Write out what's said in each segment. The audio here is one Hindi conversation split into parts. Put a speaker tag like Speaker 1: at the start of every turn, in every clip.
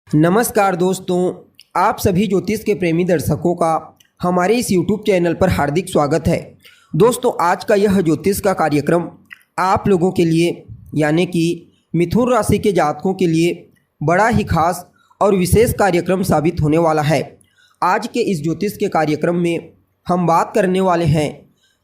Speaker 1: नमस्कार दोस्तों, आप सभी ज्योतिष के प्रेमी दर्शकों का हमारे इस YouTube चैनल पर हार्दिक स्वागत है। दोस्तों, आज का यह ज्योतिष का कार्यक्रम आप लोगों के लिए यानी कि मिथुन राशि के जातकों के लिए बड़ा ही खास और विशेष कार्यक्रम साबित होने वाला है। आज के इस ज्योतिष के कार्यक्रम में हम बात करने वाले हैं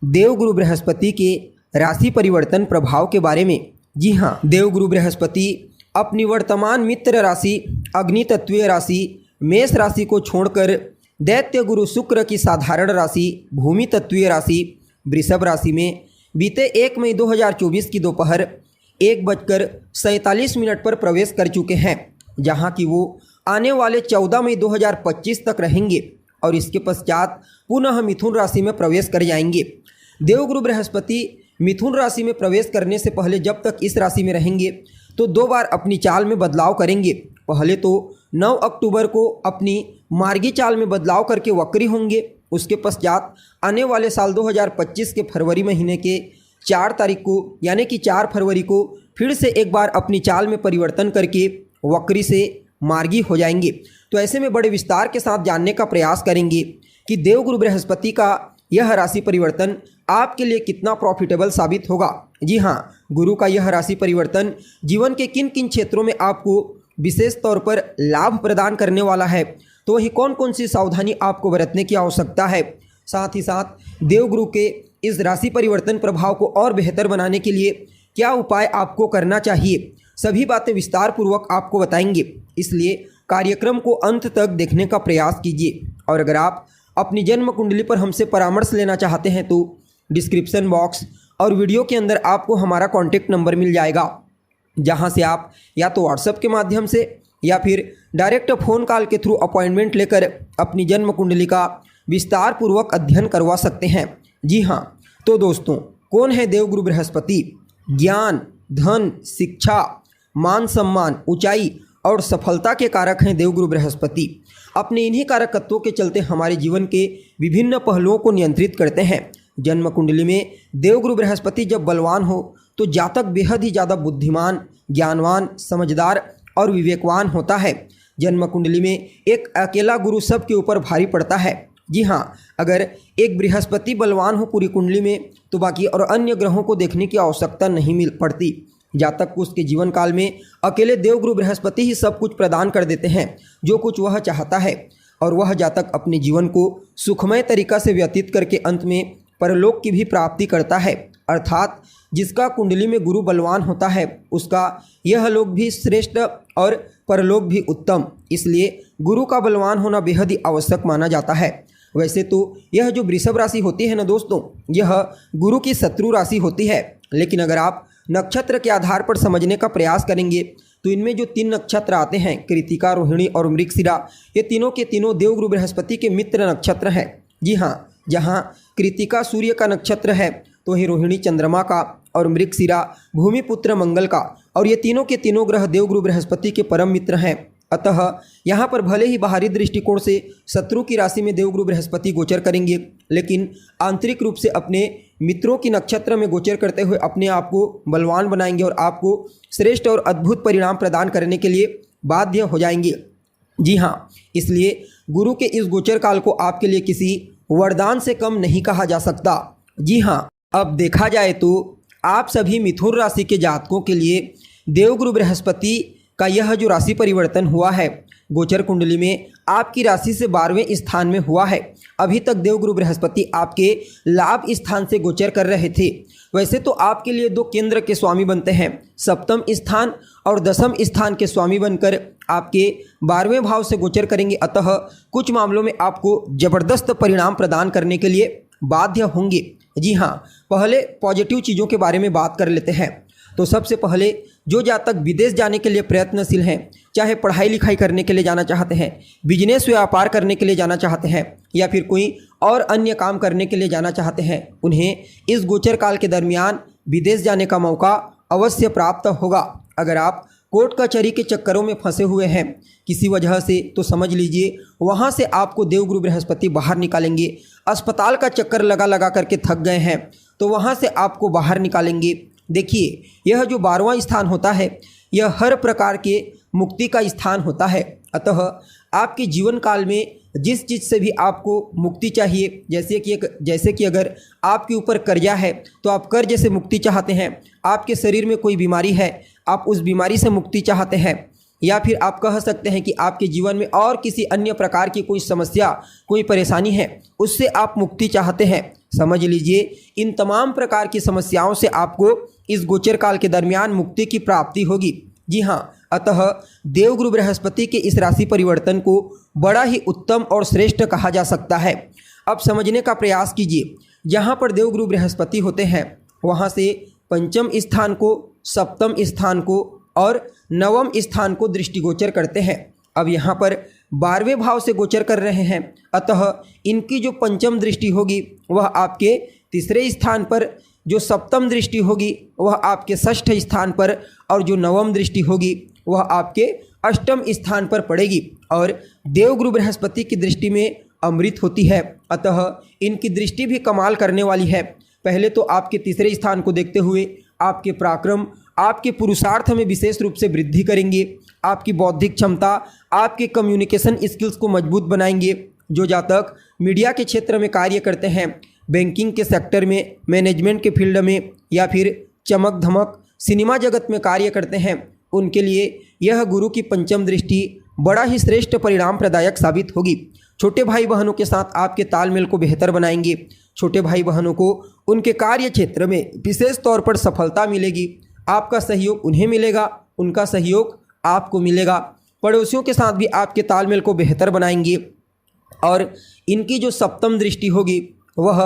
Speaker 1: देवगुरु बृहस्पति के राशि परिवर्तन प्रभाव के बारे में। जी हाँ, देवगुरु बृहस्पति अपनी वर्तमान मित्र राशि अग्नि तत्वीय राशि मेष राशि को छोड़कर दैत्य गुरु शुक्र की साधारण राशि भूमि तत्वीय राशि वृषभ राशि में बीते 1 मई 2024 की दोपहर 1:47 पर प्रवेश कर चुके हैं, जहां कि वो आने वाले 14 मई 2025 तक रहेंगे और इसके पश्चात पुनः मिथुन राशि में प्रवेश कर जाएंगे। देवगुरु बृहस्पति मिथुन राशि में प्रवेश करने से पहले जब तक इस राशि में रहेंगे तो 2 बार अपनी चाल में बदलाव करेंगे। पहले तो 9 अक्टूबर को अपनी मार्गी चाल में बदलाव करके वक्री होंगे। उसके पश्चात आने वाले साल 2025 के फरवरी महीने के 4 तारीख को यानी कि 4 फरवरी को फिर से एक बार अपनी चाल में परिवर्तन करके वक्री से मार्गी हो जाएंगे। तो ऐसे में बड़े विस्तार के साथ जानने का प्रयास करेंगे कि देवगुरु बृहस्पति का यह राशि परिवर्तन आपके लिए कितना प्रॉफिटेबल साबित होगा। जी हाँ, गुरु का यह राशि परिवर्तन जीवन के किन किन क्षेत्रों में आपको विशेष तौर पर लाभ प्रदान करने वाला है, तो वही कौन कौन सी सावधानी आपको बरतने की आवश्यकता है। साथ ही साथ देवगुरु के इस राशि परिवर्तन प्रभाव को और बेहतर बनाने के लिए क्या उपाय आपको करना चाहिए, सभी बातें विस्तार पूर्वक आपको बताएंगे। इसलिए कार्यक्रम को अंत तक देखने का प्रयास कीजिए। और अगर आप अपनी जन्म कुंडली पर हमसे परामर्श लेना चाहते हैं तो डिस्क्रिप्शन बॉक्स और वीडियो के अंदर आपको हमारा कॉन्टैक्ट नंबर मिल जाएगा, जहां से आप या तो व्हाट्सएप के माध्यम से या फिर डायरेक्ट फ़ोन कॉल के थ्रू अपॉइंटमेंट लेकर अपनी जन्म कुंडली का विस्तार पूर्वक अध्ययन करवा सकते हैं। जी हाँ, तो दोस्तों, कौन है देवगुरु बृहस्पति? ज्ञान, धन, शिक्षा, मान सम्मान, ऊंचाई और सफलता के कारक हैं देवगुरु बृहस्पति। अपने इन्हीं कारकत्वों के चलते हमारे जीवन के विभिन्न पहलुओं को नियंत्रित करते हैं। जन्म कुंडली में देवगुरु बृहस्पति जब बलवान हो तो जातक बेहद ही ज़्यादा बुद्धिमान, ज्ञानवान, समझदार और विवेकवान होता है। जन्म कुंडली में एक अकेला गुरु सबके ऊपर भारी पड़ता है। जी हाँ, अगर एक बृहस्पति बलवान हो पूरी कुंडली में तो बाकी और अन्य ग्रहों को देखने की आवश्यकता नहीं मिल पड़ती। जातक को उसके जीवन काल में अकेले देवगुरु बृहस्पति ही सब कुछ प्रदान कर देते हैं जो कुछ वह चाहता है, और वह जातक अपने जीवन को सुखमय तरीका से व्यतीत करके अंत में परलोक की भी प्राप्ति करता है। अर्थात जिसका कुंडली में गुरु बलवान होता है उसका यह लोक भी श्रेष्ठ और परलोक भी उत्तम। इसलिए गुरु का बलवान होना बेहद ही आवश्यक माना जाता है। वैसे तो यह जो वृषभ राशि होती है ना दोस्तों, यह गुरु की शत्रु राशि होती है, लेकिन अगर आप नक्षत्र के आधार पर समझने का प्रयास करेंगे तो इनमें जो 3 नक्षत्र आते हैं, कृतिका, रोहिणी और मृगशिरा, ये तीनों के तीनों देवगुरु बृहस्पति के मित्र नक्षत्र हैं। जी हाँ, जहाँ कृतिका सूर्य का नक्षत्र है तो ही रोहिणी चंद्रमा का और मृगशिरा भूमिपुत्र मंगल का, और ये तीनों के तीनों ग्रह देवगुरु बृहस्पति के परम मित्र हैं। अतः यहाँ पर भले ही बाहरी दृष्टिकोण से शत्रु की राशि में देवगुरु बृहस्पति गोचर करेंगे, लेकिन आंतरिक रूप से अपने मित्रों की नक्षत्र में गोचर करते हुए अपने आप को बलवान बनाएंगे और आपको श्रेष्ठ और अद्भुत परिणाम प्रदान करने के लिए बाध्य हो जाएंगे। जी हाँ, इसलिए गुरु के इस गोचर काल को आपके लिए किसी वरदान से कम नहीं कहा जा सकता। जी हाँ, अब देखा जाए तो आप सभी मिथुन राशि के जातकों के लिए देवगुरु बृहस्पति का यह जो राशि परिवर्तन हुआ है गोचर कुंडली में आपकी राशि से 12वें स्थान में हुआ है। अभी तक देवगुरु बृहस्पति आपके लाभ स्थान से गोचर कर रहे थे। वैसे तो आपके लिए 2 केंद्र के स्वामी बनते हैं, सप्तम स्थान और दशम स्थान के स्वामी बनकर आपके 12वें भाव से गोचर करेंगे। अतः कुछ मामलों में आपको जबरदस्त परिणाम प्रदान करने के लिए बाध्य होंगे। जी हाँ, पहले पॉजिटिव चीज़ों के बारे में बात कर लेते हैं। तो सबसे पहले जो जातक विदेश जाने के लिए प्रयत्नशील हैं, चाहे पढ़ाई लिखाई करने के लिए जाना चाहते हैं, बिजनेस व्यापार करने के लिए जाना चाहते हैं या फिर कोई और अन्य काम करने के लिए जाना चाहते हैं, उन्हें इस गोचर काल के दरमियान विदेश जाने का मौका अवश्य प्राप्त होगा। अगर आप कोर्ट कचहरी के चक्करों में फंसे हुए हैं किसी वजह से तो समझ लीजिए वहाँ से आपको देवगुरु बृहस्पति बाहर निकालेंगे। अस्पताल का चक्कर लगा लगा करके थक गए हैं तो वहाँ से आपको बाहर निकालेंगे। देखिए, यह जो 12वां स्थान होता है यह हर प्रकार के मुक्ति का स्थान होता है। अतः आपके जीवन काल में जिस चीज़ से भी आपको मुक्ति चाहिए, जैसे कि अगर आपके ऊपर कर्जा है तो आप कर्ज से मुक्ति चाहते हैं, आपके शरीर में कोई बीमारी है आप उस बीमारी से मुक्ति चाहते हैं, या फिर आप कह सकते हैं कि आपके जीवन में और किसी अन्य प्रकार की कोई समस्या कोई परेशानी है उससे आप मुक्ति चाहते हैं, समझ लीजिए इन तमाम प्रकार की समस्याओं से आपको इस गोचर काल के दरमियान मुक्ति की प्राप्ति होगी। जी हाँ, अतः देवगुरु बृहस्पति के इस राशि परिवर्तन को बड़ा ही उत्तम और श्रेष्ठ कहा जा सकता है। अब समझने का प्रयास कीजिए, जहाँ पर देवगुरु बृहस्पति होते हैं वहाँ से पंचम स्थान को, सप्तम स्थान को और नवम स्थान को दृष्टिगोचर करते हैं। अब यहाँ पर 12वें भाव से गोचर कर रहे हैं, अतः इनकी जो पंचम दृष्टि होगी वह आपके तीसरे स्थान पर, जो सप्तम दृष्टि होगी वह आपके षष्ठ स्थान पर और जो नवम दृष्टि होगी वह आपके अष्टम स्थान पर पड़ेगी। और देवगुरु बृहस्पति की दृष्टि में अमृत होती है, अतः इनकी दृष्टि भी कमाल करने वाली है। पहले तो आपके तीसरे स्थान को देखते हुए आपके पराक्रम, आपके पुरुषार्थ में विशेष रूप से वृद्धि करेंगे, आपकी बौद्धिक क्षमता, आपके कम्युनिकेशन स्किल्स को मजबूत बनाएंगे। जो जातक मीडिया के क्षेत्र में कार्य करते हैं, बैंकिंग के सेक्टर में, मैनेजमेंट के फील्ड में या फिर चमक धमक सिनेमा जगत में कार्य करते हैं, उनके लिए यह गुरु की पंचम दृष्टि बड़ा ही श्रेष्ठ परिणाम प्रदायक साबित होगी। छोटे भाई बहनों के साथ आपके तालमेल को बेहतर बनाएंगे। छोटे भाई बहनों को उनके कार्य क्षेत्र में विशेष तौर पर सफलता मिलेगी। आपका सहयोग उन्हें मिलेगा, उनका सहयोग आपको मिलेगा। पड़ोसियों के साथ भी आपके तालमेल को बेहतर बनाएंगे। और इनकी जो सप्तम दृष्टि होगी वह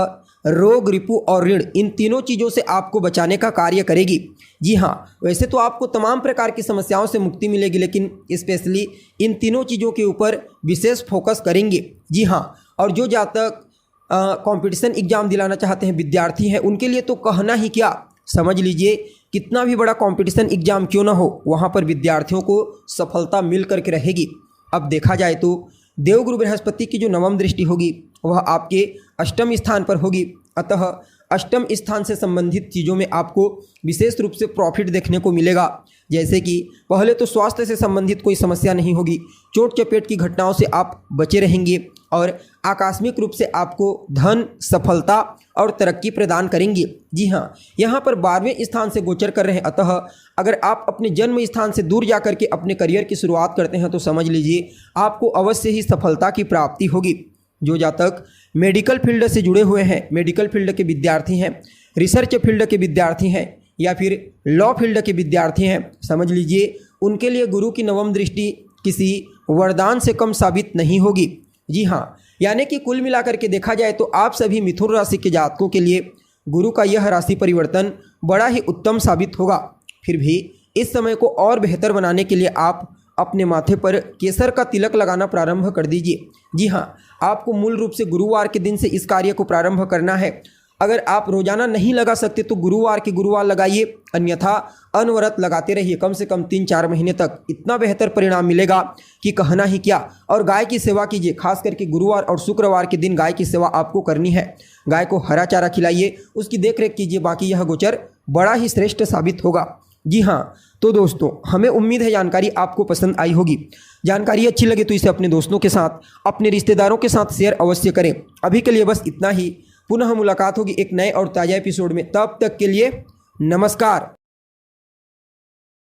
Speaker 1: रोग, रिपु और ऋण, इन तीनों चीज़ों से आपको बचाने का कार्य करेगी। जी हाँ, वैसे तो आपको तमाम प्रकार की समस्याओं से मुक्ति मिलेगी, लेकिन स्पेशली इन तीनों चीज़ों के ऊपर विशेष फोकस करेंगे। जी हाँ, और जो जातक कंपटीशन एग्जाम दिलाना चाहते हैं, विद्यार्थी हैं, उनके लिए तो कहना ही क्या, समझ लीजिए कितना भी बड़ा कंपटीशन एग्जाम क्यों ना हो, वहाँ पर विद्यार्थियों को सफलता मिल करके रहेगी। अब देखा जाए तो देवगुरु बृहस्पति की जो नवम दृष्टि होगी वह आपके अष्टम स्थान पर होगी, अतः अष्टम स्थान से संबंधित चीज़ों में आपको विशेष रूप से प्रॉफिट देखने को मिलेगा। जैसे कि पहले तो स्वास्थ्य से संबंधित कोई समस्या नहीं होगी, चोट चपेट की घटनाओं से आप बचे रहेंगे और आकस्मिक रूप से आपको धन, सफलता और तरक्की प्रदान करेंगे। जी हाँ, यहाँ पर 12वें स्थान से गोचर कर रहे हैं, अतः अगर आप अपने जन्म स्थान से दूर जा करके अपने करियर की शुरुआत करते हैं तो समझ लीजिए आपको अवश्य ही सफलता की प्राप्ति होगी। जो जातक मेडिकल फील्ड से जुड़े हुए हैं, मेडिकल फील्ड के विद्यार्थी हैं, रिसर्च फील्ड के विद्यार्थी हैं या फिर लॉ फील्ड के विद्यार्थी हैं, समझ लीजिए उनके लिए गुरु की नवम दृष्टि किसी वरदान से कम साबित नहीं होगी। जी हाँ, यानी कि कुल मिलाकर के देखा जाए तो आप सभी मिथुन राशि के जातकों के लिए गुरु का यह राशि परिवर्तन बड़ा ही उत्तम साबित होगा। फिर भी इस समय को और बेहतर बनाने के लिए आप अपने माथे पर केसर का तिलक लगाना प्रारंभ कर दीजिए। जी हाँ, आपको मूल रूप से गुरुवार के दिन से इस कार्य को प्रारंभ करना है। अगर आप रोजाना नहीं लगा सकते तो गुरुवार के गुरुवार लगाइए, अन्यथा अनवरत लगाते रहिए कम से कम 3-4 महीने तक। इतना बेहतर परिणाम मिलेगा कि कहना ही क्या। और गाय की सेवा कीजिए, खास करके गुरुवार और शुक्रवार के दिन गाय की सेवा आपको करनी है। गाय को हरा चारा खिलाइए, उसकी देखरेख कीजिए, बाकी यह गोचर बड़ा ही श्रेष्ठ साबित होगा। जी हाँ, तो दोस्तों हमें उम्मीद है जानकारी आपको पसंद आई होगी। जानकारी अच्छी लगे तो इसे अपने दोस्तों के साथ, अपने रिश्तेदारों के साथ शेयर अवश्य करें। अभी के लिए बस इतना ही। पुनः मुलाकात होगी एक नए और ताज़ा एपिसोड में। तब तक के लिए नमस्कार।